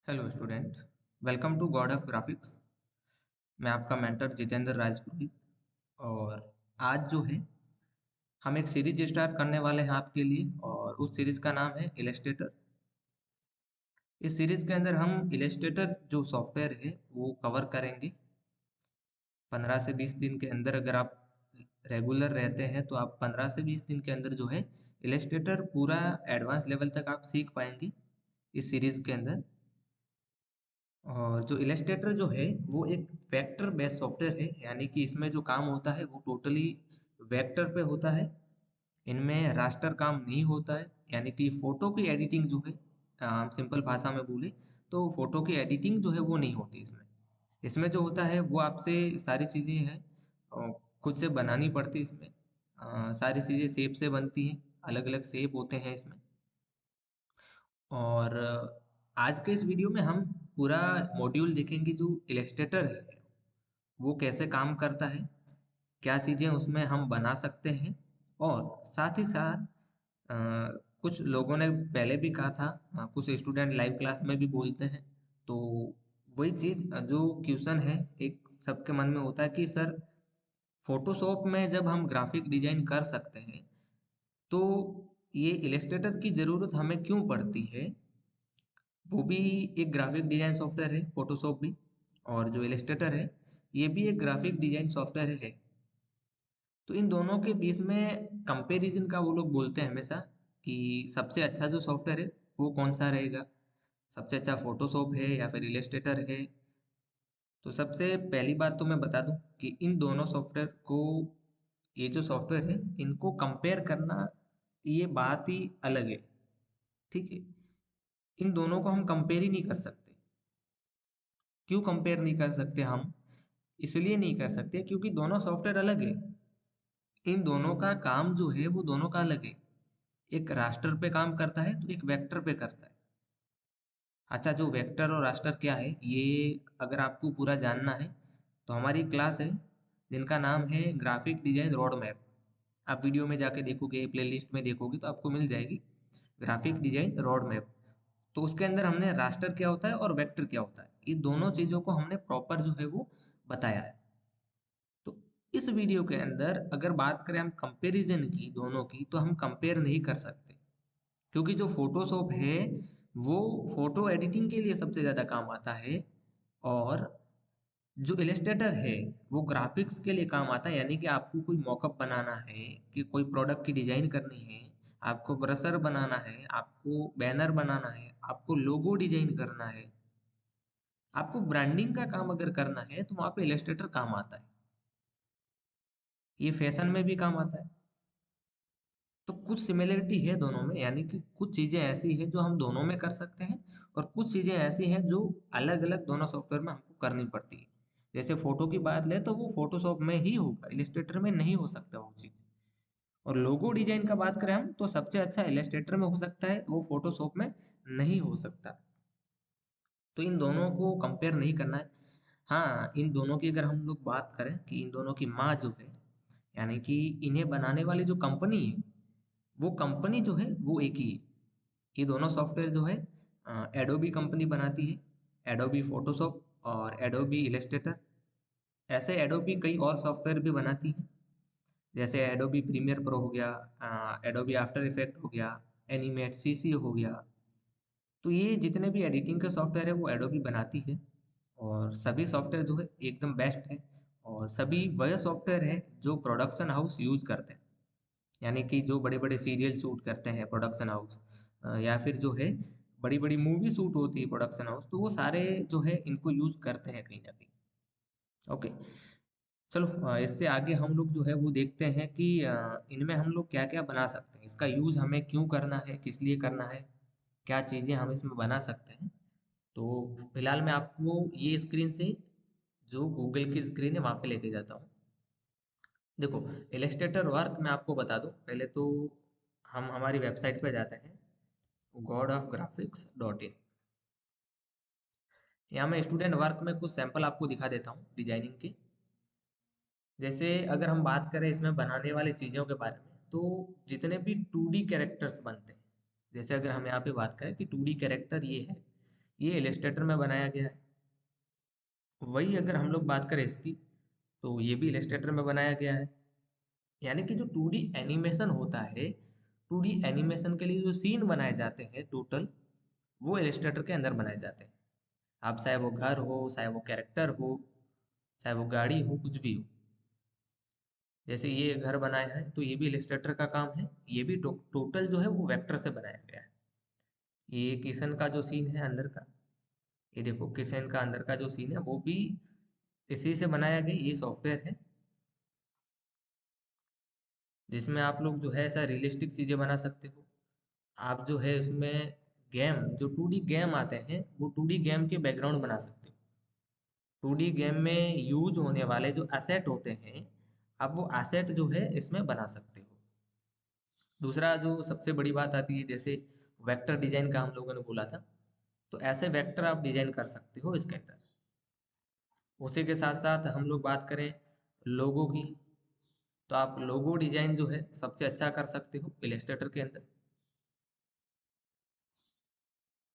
Hello student. Welcome to god of graphics. मैं आपका mentor Jitendra राजपुरोहित। और आज जो है हम एक सीरीज स्टार्ट करने वाले हैं आपके लिए, और उस सीरीज का नाम है इलस्ट्रेटर। इस सीरीज के अंदर हम इलस्ट्रेटर जो सॉफ्टवेयर है वो कवर करेंगे। 15 से 20 दिन के अंदर अगर आप रेगुलर रहते हैं तो आप 15 से 20 दिन के अंदर जो है इलस्ट्रेटर पूरा एडवांस लेवल तक आप सीख पाएंगे इस सीरीज के अंदर। और जो इलस्ट्रेटर जो है वो एक वेक्टर बेस्ड सॉफ्टवेयर है, यानी कि इसमें जो काम होता है वो टोटली वेक्टर पे होता है। इनमें रास्टर काम नहीं होता है, यानी कि फोटो की एडिटिंग जो है, सिंपल भाषा में बोले तो फोटो की एडिटिंग जो है वो नहीं होती इसमें। इसमें जो होता है वो आपसे सारी चीज़ें हैं खुद से बनानी पड़ती है इसमें। सारी चीज़ें शेप से बनती हैं, अलग अलग शेप होते हैं इसमें। और आज के इस वीडियो में हम पूरा मॉड्यूल देखेंगे जो इलस्ट्रेटर है वो कैसे काम करता है, क्या चीज़ें उसमें हम बना सकते हैं। और साथ ही साथ कुछ लोगों ने पहले भी कहा था, कुछ स्टूडेंट लाइव क्लास में भी बोलते हैं। तो वही चीज़ जो क्वेश्चन है एक सबके मन में होता है कि सर, फोटोशॉप में जब हम ग्राफिक डिजाइन कर सकते हैं तो ये इलस्ट्रेटर की ज़रूरत हमें क्यों पड़ती है। वो भी एक ग्राफिक डिजाइन सॉफ्टवेयर है फोटोशॉप भी, और जो इलस्ट्रेटर है ये भी एक ग्राफिक डिजाइन सॉफ्टवेयर है। तो इन दोनों के बीच में कंपैरिजन का वो लोग बोलते हैं हमेशा कि सबसे अच्छा जो सॉफ्टवेयर है वो कौन सा रहेगा, सबसे अच्छा फोटोशॉप है या फिर इलस्ट्रेटर है। तो सबसे पहली बात तो मैं बता दूं कि इन दोनों सॉफ्टवेयर को, ये जो सॉफ्टवेयर है इनको कंपेयर करना ये बात ही अलग है। ठीक है, इन दोनों को हम कंपेयर ही नहीं कर सकते। क्यों कंपेयर नहीं कर सकते हम? इसलिए नहीं कर सकते क्योंकि दोनों सॉफ्टवेयर अलग है। इन दोनों का काम जो है वो दोनों का अलग है। एक रास्टर पे काम करता है तो एक वेक्टर पे करता है। अच्छा, जो वेक्टर और रास्टर क्या है ये अगर आपको पूरा जानना है तो हमारी क्लास है जिनका नाम है ग्राफिक डिजाइन रोड मैप। आप वीडियो में जाके देखोगे, प्लेलिस्ट में देखोगे तो आपको मिल जाएगी ग्राफिक डिजाइन रोड मैप। तो उसके अंदर हमने रास्टर क्या होता है और वेक्टर क्या होता है, ये दोनों चीज़ों को हमने प्रॉपर जो है वो बताया है। तो इस वीडियो के अंदर अगर बात करें हम कंपैरिजन की दोनों की, तो हम कंपेयर नहीं कर सकते क्योंकि जो फोटोशॉप है वो फोटो एडिटिंग के लिए सबसे ज़्यादा काम आता है। और जो इलस्ट्रेटर है वो ग्राफिक्स के लिए काम आता है, यानी कि आपको कोई मॉकअप बनाना है, कि कोई प्रोडक्ट की डिजाइन करनी है, आपको ब्रशर बनाना है, आपको बैनर बनाना है, आपको लोगो डिजाइन करना है, आपको ब्रांडिंग का काम अगर करना है तो वहाँ पे इलस्ट्रेटर काम आता है। ये फैशन में भी काम आता है। तो कुछ सिमिलरिटी है दोनों में, यानी कि कुछ चीज़ें ऐसी है जो हम दोनों में कर सकते हैं और कुछ चीज़ें ऐसी हैं जो अलग अलग दोनों सॉफ्टवेयर में हमको करनी पड़ती है। जैसे फोटो की बात लें तो वो फोटोशॉप में ही होगा, इलस्ट्रेटर में नहीं हो सकता वो चीज़। और लोगो डिजाइन का बात करें हम तो सबसे अच्छा इलस्ट्रेटर में हो सकता है, वो फोटोशॉप में नहीं हो सकता। तो इन दोनों को कंपेयर नहीं करना है। हाँ, इन दोनों की अगर हम लोग बात करें कि इन दोनों की माँ जो है, यानी कि इन्हें बनाने वाली जो कंपनी है वो कंपनी जो है वो एक ही है। ये दोनों सॉफ्टवेयर जो है एडोबी कंपनी बनाती है, एडोबी फोटोशॉप और एडोबी इलस्ट्रेटर। ऐसे एडोबी कई और सॉफ्टवेयर भी बनाती है, जैसे एडोबी प्रीमियर प्रो हो गया, एडोबी आफ्टर इफेक्ट हो गया, एनिमेट सीसी हो गया। तो ये जितने भी एडिटिंग के सॉफ्टवेयर है वो एडोबी बनाती है। और सभी सॉफ्टवेयर जो है एकदम बेस्ट है। और सभी वह सॉफ्टवेयर है जो प्रोडक्शन हाउस यूज करते हैं, यानी कि जो बड़े बड़े सीरियल शूट करते हैं प्रोडक्शन हाउस, या फिर जो है बड़ी बड़ी मूवी शूट होती है प्रोडक्शन हाउस, तो वो सारे जो है इनको यूज करते हैं कहीं ना कहीं। ओके, चलो इससे आगे हम लोग जो है वो देखते हैं कि इनमें हम लोग क्या क्या बना सकते हैं, इसका यूज हमें क्यों करना है, किस लिए करना है, क्या चीज़ें हम इसमें बना सकते हैं। तो फिलहाल मैं आपको ये स्क्रीन से, जो गूगल की स्क्रीन है वहाँ पे लेके जाता हूँ। देखो, इलस्ट्रेटर वर्क मैं आपको बता दूं पहले तो, हम हमारी वेबसाइट पे जाते हैं godofgraphics.in। यहाँ मैं स्टूडेंट वर्क में कुछ सैंपल आपको दिखा देता हूँ डिजाइनिंग के। जैसे अगर हम बात करें इसमें बनाने वाली चीज़ों के बारे में, तो जितने भी 2D कैरेक्टर्स बनते हैं, जैसे अगर हम यहाँ पे बात करें कि 2D कैरेक्टर ये है, ये इलस्ट्रेटर में बनाया गया है। वही अगर हम लोग बात करें इसकी, तो ये भी इलस्ट्रेटर में बनाया गया है। यानी कि जो 2D एनिमेशन होता है, 2D एनिमेशन के लिए जो सीन बनाए जाते हैं टोटल, वो इलस्ट्रेटर के अंदर बनाए जाते हैं। आप चाहे वो घर हो, चाहे वो कैरेक्टर हो, चाहे वो गाड़ी हो, कुछ भी हो। जैसे ये घर बनाया है तो ये भी इलस्ट्रेटर का काम है। ये भी टोटल जो है वो वेक्टर से बनाया गया है। ये किचन का जो सीन है अंदर का, ये देखो किचन का अंदर का जो सीन है वो भी इसी से बनाया गया। ये सॉफ्टवेयर है जिसमें आप लोग जो है ऐसा रियलिस्टिक चीज़ें बना सकते हो। आप जो है इसमें गेम, जो 2D गेम आते हैं, वो 2D गेम के बैकग्राउंड बना सकते हो। 2D गेम में यूज होने वाले जो एसेट होते हैं, आप वो एसेट जो है इसमें बना सकते हो। दूसरा जो सबसे बड़ी बात आती है, जैसे वेक्टर डिजाइन का हम लोगों ने बोला था, तो ऐसे वेक्टर आप डिजाइन कर सकते हो इसके अंदर। उसी के साथ साथ हम लोग बात करें लोगो की, तो आप लोगो डिजाइन जो है सबसे अच्छा कर सकते हो इलस्ट्रेटर के अंदर।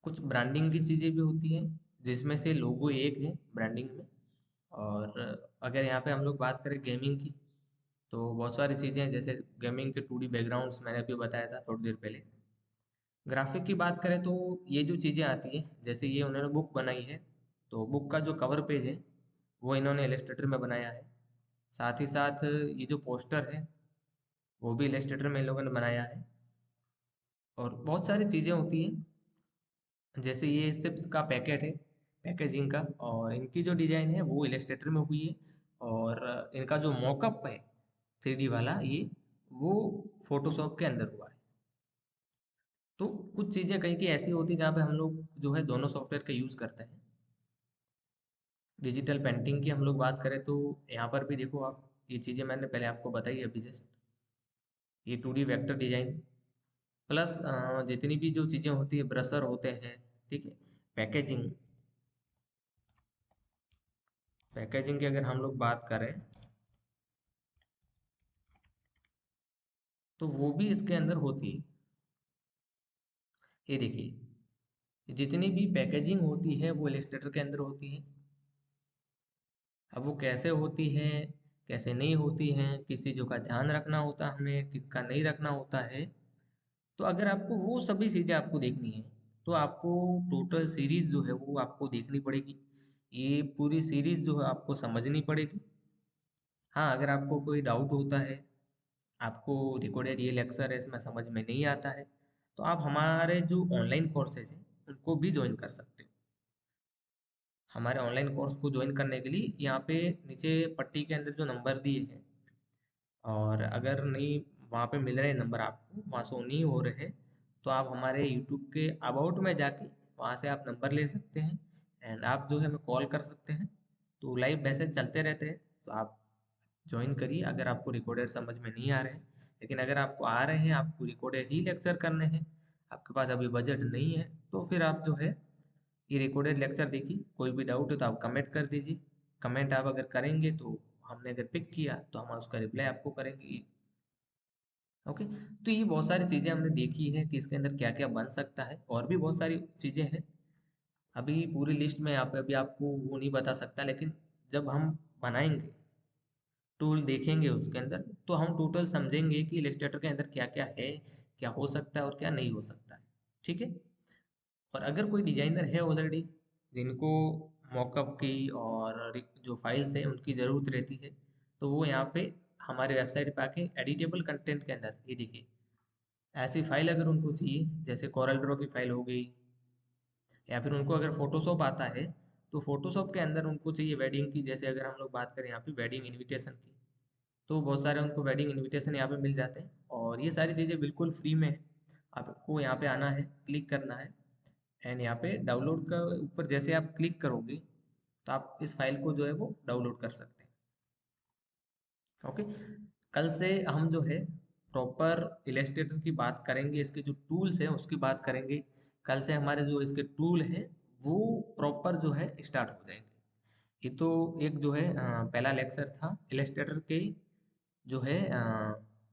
कुछ ब्रांडिंग की चीज़ें भी होती हैं, जिसमें से लोगो एक है ब्रांडिंग में। और अगर यहाँ पे हम लोग बात करें गेमिंग की, तो बहुत सारी चीज़ें हैं, जैसे गेमिंग के 2D बैकग्राउंड्स मैंने अभी बताया था थोड़ी देर पहले। ग्राफिक की बात करें तो ये जो चीज़ें आती हैं, जैसे ये उन्होंने बुक बनाई है, तो बुक का जो कवर पेज है वो इन्होंने इलस्ट्रेटर में बनाया है। साथ ही साथ ये जो पोस्टर है वो भी इलस्ट्रेटर में इन लोगों ने बनाया है। और बहुत सारी चीज़ें होती हैं, जैसे ये चिप्स का पैकेट है, पैकेजिंग का, और इनकी जो डिज़ाइन है वो इलस्ट्रेटर में हुई है। और इनका जो मॉकअप है 3D वाला, ये वो फोटोशॉप के अंदर हुआ है। तो कुछ चीज़ें कहीं की ऐसी होती है जहाँ पे हम लोग जो है दोनों सॉफ्टवेयर का यूज़ करते हैं। डिजिटल पेंटिंग की हम लोग बात करें तो यहाँ पर भी देखो आप, ये चीज़ें मैंने पहले आपको बताई अभी जस्ट। ये 2D वेक्टर डिजाइन प्लस जितनी भी जो चीज़ें होती है, ब्रशर होते हैं, ठीक है। पैकेजिंग, पैकेजिंग की अगर हम लोग बात करें तो वो भी इसके अंदर होती है। ये देखिए, जितनी भी पैकेजिंग होती है वो इलस्ट्रेटर के अंदर होती है। अब वो कैसे होती है, कैसे नहीं होती है, किस चीज़ों का ध्यान रखना होता है हमें, किसका नहीं रखना होता है, तो अगर आपको वो सभी चीज़ें आपको देखनी है, तो आपको टोटल सीरीज़ जो है वो आपको देखनी पड़ेगी। ये पूरी सीरीज़ जो है आपको समझनी पड़ेगी। हाँ, अगर आपको कोई डाउट होता है, आपको रिकॉर्डेड ये लेक्चर है इसमें समझ में नहीं आता है, तो आप हमारे जो ऑनलाइन कोर्सेज हैं उनको भी ज्वाइन कर सकते हो। हमारे ऑनलाइन कोर्स को ज्वाइन करने के लिए यहाँ पे नीचे पट्टी के अंदर जो नंबर दिए हैं, और अगर नहीं वहाँ पे मिल रहे नंबर, आपको वहाँ शो नहीं हो रहे, तो आप हमारे यूट्यूब के अबाउट में जाके वहाँ से आप नंबर ले सकते हैं, एंड आप जो है हमें कॉल कर सकते हैं। तो लाइव मैसेज चलते रहते हैं, तो आप ज्वाइन करिए अगर आपको रिकॉर्डेड समझ में नहीं आ रहे हैं। लेकिन अगर आपको आ रहे हैं, आपको रिकॉर्डेड ही लेक्चर करने हैं, आपके पास अभी बजट नहीं है, तो फिर आप जो है ये रिकॉर्डेड लेक्चर देखिए। कोई भी डाउट हो तो आप कमेंट कर दीजिए। कमेंट आप अगर करेंगे तो हमने अगर पिक किया तो हम उसका रिप्लाई आपको करेंगे। ओके, तो ये बहुत सारी चीज़ें हमने देखी है कि इसके अंदर क्या क्या बन सकता है, और भी बहुत सारी चीज़ें हैं। अभी पूरी लिस्ट में यहाँ पे अभी आपको वो नहीं बता सकता, लेकिन जब हम बनाएंगे, टूल देखेंगे उसके अंदर, तो हम टोटल समझेंगे कि इलस्ट्रेटर के अंदर क्या क्या है, क्या हो सकता है और क्या नहीं हो सकता है। ठीक है। और अगर कोई डिजाइनर है ऑलरेडी, जिनको मॉकअप की और जो फाइल्स हैं उनकी ज़रूरत रहती है, तो वो यहाँ पे हमारे वेबसाइट पे आके एडिटेबल कंटेंट के अंदर ये देखिए, ऐसी फाइल अगर उनको चाहिए, जैसे कोरल ड्रॉ की फाइल हो गई, या फिर उनको अगर फोटोशॉप आता है, तो फोटोशॉप के अंदर उनको चाहिए वेडिंग की, जैसे अगर हम लोग बात करें यहाँ पे वेडिंग इनविटेशन की, तो बहुत सारे उनको वेडिंग इनविटेशन यहाँ पे मिल जाते हैं। और ये सारी चीज़ें बिल्कुल फ्री में है। आपको यहाँ पे आना है, क्लिक करना है, एंड यहाँ पे डाउनलोड का ऊपर जैसे आप क्लिक करोगे, तो आप इस फाइल को जो है वो डाउनलोड कर सकते हैं। ओके, कल से हम जो है प्रॉपर इलस्ट्रेटर की बात करेंगे, इसके जो टूल्स हैं उसकी बात करेंगे। कल से हमारे जो इसके टूल हैं वो प्रॉपर जो है स्टार्ट हो जाएंगे। ये तो एक जो है पहला लेक्चर था इलस्ट्रेटर के, जो है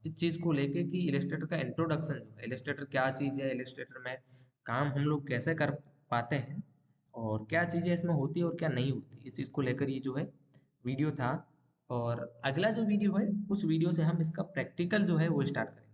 इस चीज़ को लेके कि इलस्ट्रेटर का इंट्रोडक्शन जो है, इलस्ट्रेटर क्या चीज़ है, इलस्ट्रेटर में काम हम लोग कैसे कर पाते हैं, और क्या चीज़ें इसमें होती है और क्या नहीं होती, इस चीज़ को लेकर ये जो है वीडियो था। और अगला जो वीडियो है उस वीडियो से हम इसका प्रैक्टिकल जो है वो स्टार्ट करेंगे।